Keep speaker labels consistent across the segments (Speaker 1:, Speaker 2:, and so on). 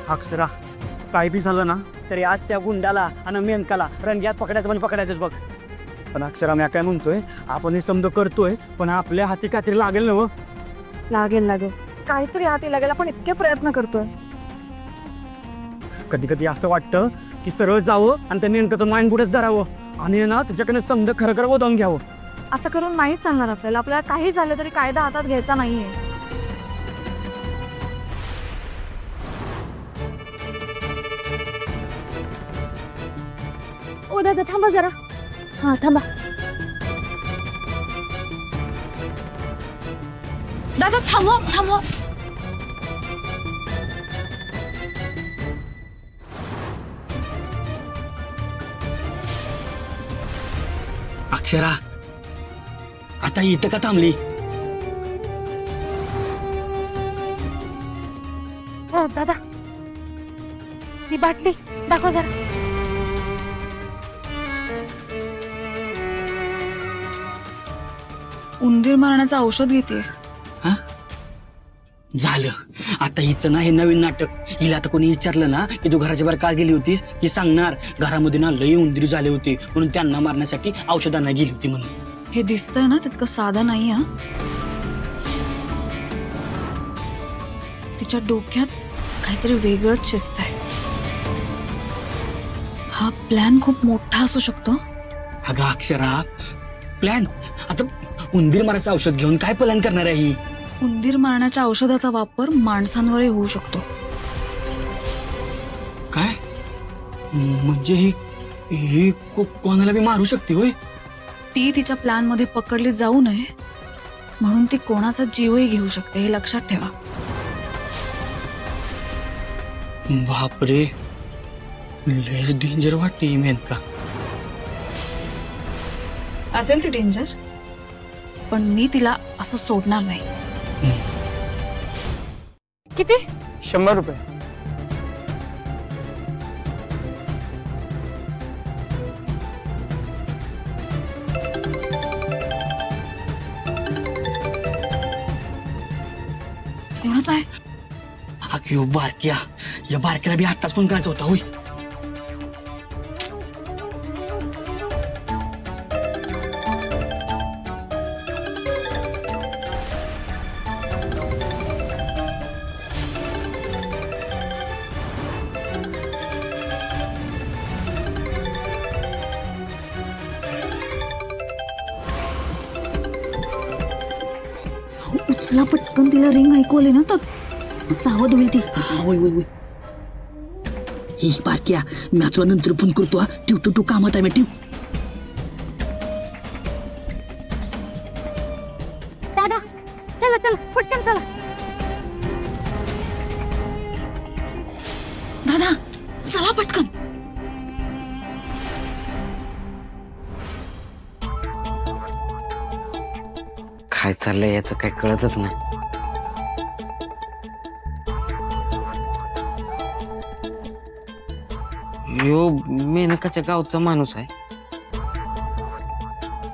Speaker 1: अक्षरा, काय बी झालं ना तरी आज त्या गुंडाला आणि मेनकाला रंग्यात पकडायचं म्हणजे पकडायचंच बघ. पण अक्षरा, मी काय म्हणतोय, आपण हे समज करतोय पण आपल्या हाती काहीतरी लागेल ना.
Speaker 2: लागेल लागेल, काहीतरी हाती लागेल. आपण इतके प्रयत्न करतोय.
Speaker 1: कधी कधी असं वाटतं की सरळ जावं आणि त्या मेनकाचं माइंड पुढेच धरावं आणि ना त्याच्याकडे समज खरं खरं ओढवून घ्यावं.
Speaker 2: असं करून नाहीच चालणार आपल्याला. आपल्याला काही झालं तरी कायदा हातात घ्यायचा नाहीये. ओ दादा थांबा जरा. हा थांबा. दादा थांबवा थांबवा.
Speaker 3: अक्षरा, आता इथं का थांबली?
Speaker 2: हो दादा, ती बाटली दाखव जरा. उंदीर मारण्याचं औषध घेते.
Speaker 3: हा, झालं. आता हिचं ना हे नवीन नाटक. हिला आता कोणी विचारलं ना की तू घराच्या बाहेर का गेली होतीस, ही सांगणार घरामध्ये ना लई उंदीर झाले होते म्हणून त्यांना मारण्यासाठी औषधांना गेली होती म्हणून.
Speaker 2: हे दिसतंय ना तितकं साधा नाही. हा, तिच्या डोक्यात काहीतरी वेगळंच शिजतंय. हा प्लॅन खूप मोठा असू शकतो.
Speaker 3: अगं अक्षरा, प्लॅन? आता उंदीर मारायचं औषध घेऊन काय प्लॅन करणार आहे ही?
Speaker 2: उंदीर मारण्याच्या औषधाचा वापर माणसांवरही होऊ शकतो.
Speaker 3: काय म्हणजे ही कोणाला बी मारू शकते होय?
Speaker 2: ती तिच्या प्लॅन मध्ये पकडली जाऊ नये म्हणून ती कोणाचा जीवही घेऊ शकते, हे लक्षात ठेवा.
Speaker 3: बापरे, लय डेंजर वाटते मेनका.
Speaker 2: असेल ती डेंजर, पण मी तिला असं सोडणार नाही.
Speaker 1: किती? 100 रुपये.
Speaker 2: कोणाचा आहे?
Speaker 3: अगं बारक्या, या बारक्याला बी आत्ताच फोन करायचा होता होय.
Speaker 2: उचला पटकन, तिला रिंग ऐकू आली ना तर सावध होईल ती.
Speaker 3: होय होय होय. ही बारक्या, मी तुला नंतर फोन करतो. हा, टू कामात आहे मी. ठेव.
Speaker 2: दादा चला चला पटकन चला. दादा चला पटकन.
Speaker 4: काय चाललंय याचं काय कळतच नाही. यो मेनकाच्या गावचा माणूस आहे,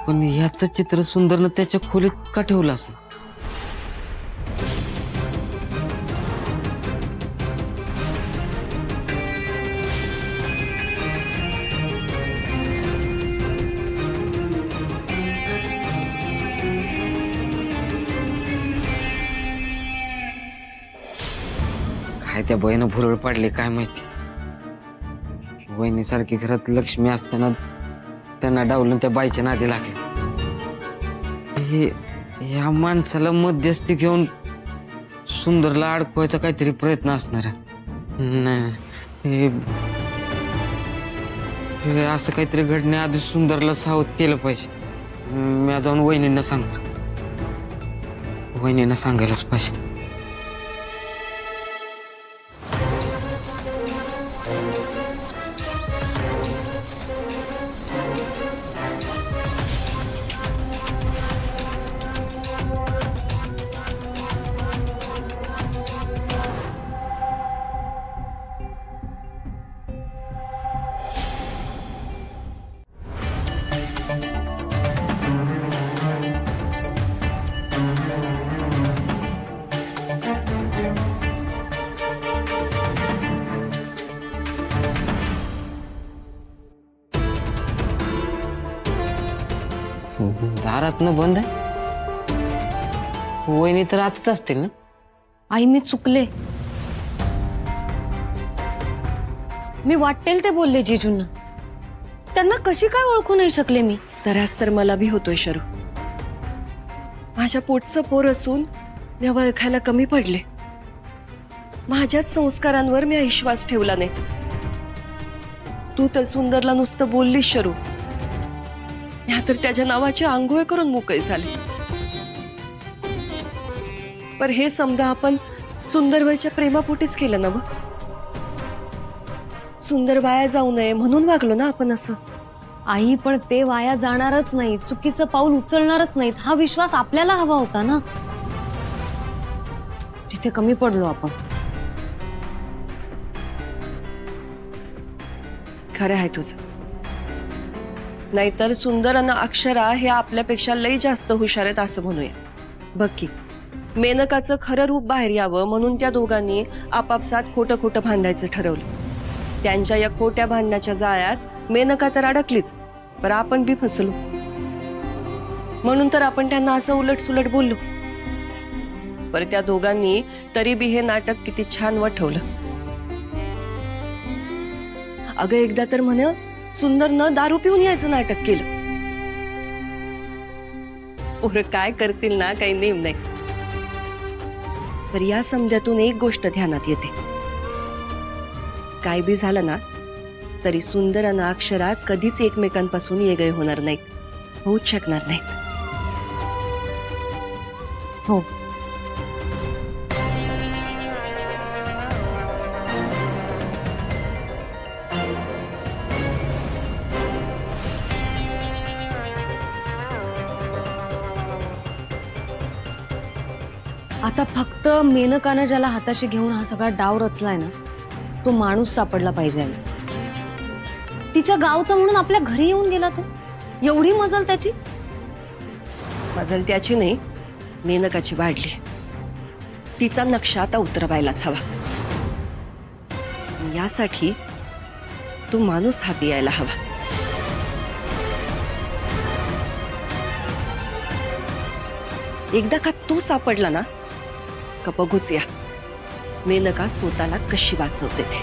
Speaker 4: पण ह्याचं चित्र सुंदरनं त्याच्या खोलीत का ठेवलं असं? काय त्या बहिणं भुरळ पाडली काय माहिती. बहिणीसारखी घरात लक्ष्मी असताना त्यांना डावलून त्या बाईच्या नादी लागले. ह्या माणसाला मध्यस्थी घेऊन सुंदरला अडकवायचा काहीतरी प्रयत्न असणार आहे. नाही, हे असं काहीतरी घडण्याआधी सुंदरला सावध केलं पाहिजे. मी जाऊन वहिनींना सांगतो. वहिनींना सांगायलाच पाहिजे. दारातनं बंद आहे. वहिनी तर आतच असतील ना.
Speaker 5: आई मी चुकले. मी वाटेल ते बोलले जीजूंना. त्यांना कशी काय ओळखू नाही शकले मी.
Speaker 6: तरास तर मला भी होतोय शरू. माझ्या पोटचं पोर असून मी ओळखायला कमी पडले. माझ्याच संस्कारांवर मी विश्वास ठेवला नाही. तू तर सुंदरला नुसतं बोललीस शरू. मी तर त्याच्या नावाची आंघोळ करून मोकळी झाले. पर हे समजा आपण सुंदरबाईच्या प्रेमापोटीच केलं ना. मग सुंदर वाया जाऊ नये म्हणून वागलो ना आपण असं.
Speaker 5: आई पण ते वाया जाणारच नाही, चुकीचं पाऊल उचलणारच नाहीत हा विश्वास आपल्याला हवा होता ना. तिथे कमी पडलो आपण.
Speaker 6: खरं आहे तुझं. नाहीतर सुंदर आणि अक्षरा हे आपल्यापेक्षा लई जास्त हुशार आहेत असं म्हणूया. बघ की मेनकाचं खरं रूप बाहेर यावं म्हणून त्या दोघांनी आपापसात खोटं खोटं बांधायचं ठरवलं. त्यांच्या या खोट्या बांधण्याच्या जाळ्यात मेनका तर अडकलीच, पण आपण बी फसलो. म्हणून तर आपण त्यांना असं उलट सुलट बोललो. पर त्या दोघांनी तरी बी हे नाटक किती छान वठवलं. अगं एकदा तर म्हण सुंदरनं दारू पिऊन यायचं नाटक केलं. पोरं काय करतील ना काही नेम नाही. पर या समजातून एक गोष्ट ध्यानात येते. काय बी झालं ना तरी सुंदर आणि अक्षरा कधीच एकमेकांपासून येगळे होणार नाहीत, होऊच शकणार नाहीत.
Speaker 5: हो. आता फक्त मेनकानं ज्याला हाताशी घेऊन हा सगळा डाव रचलाय ना तो माणूस सापडला पाहिजे. तिच्या गावचा म्हणून आपल्या घरी येऊन गेला तो. एवढी मजल त्याची.
Speaker 6: मजल त्याची नाही मेनकाची वाढली. तिचा नक्षा आता उतरवायलाच हवा. यासाठी तो माणूस हाती यायला हवा. एकदा का तो सापडला ना का बघूच या मेनका स्वतःला कशी वाचवते ते.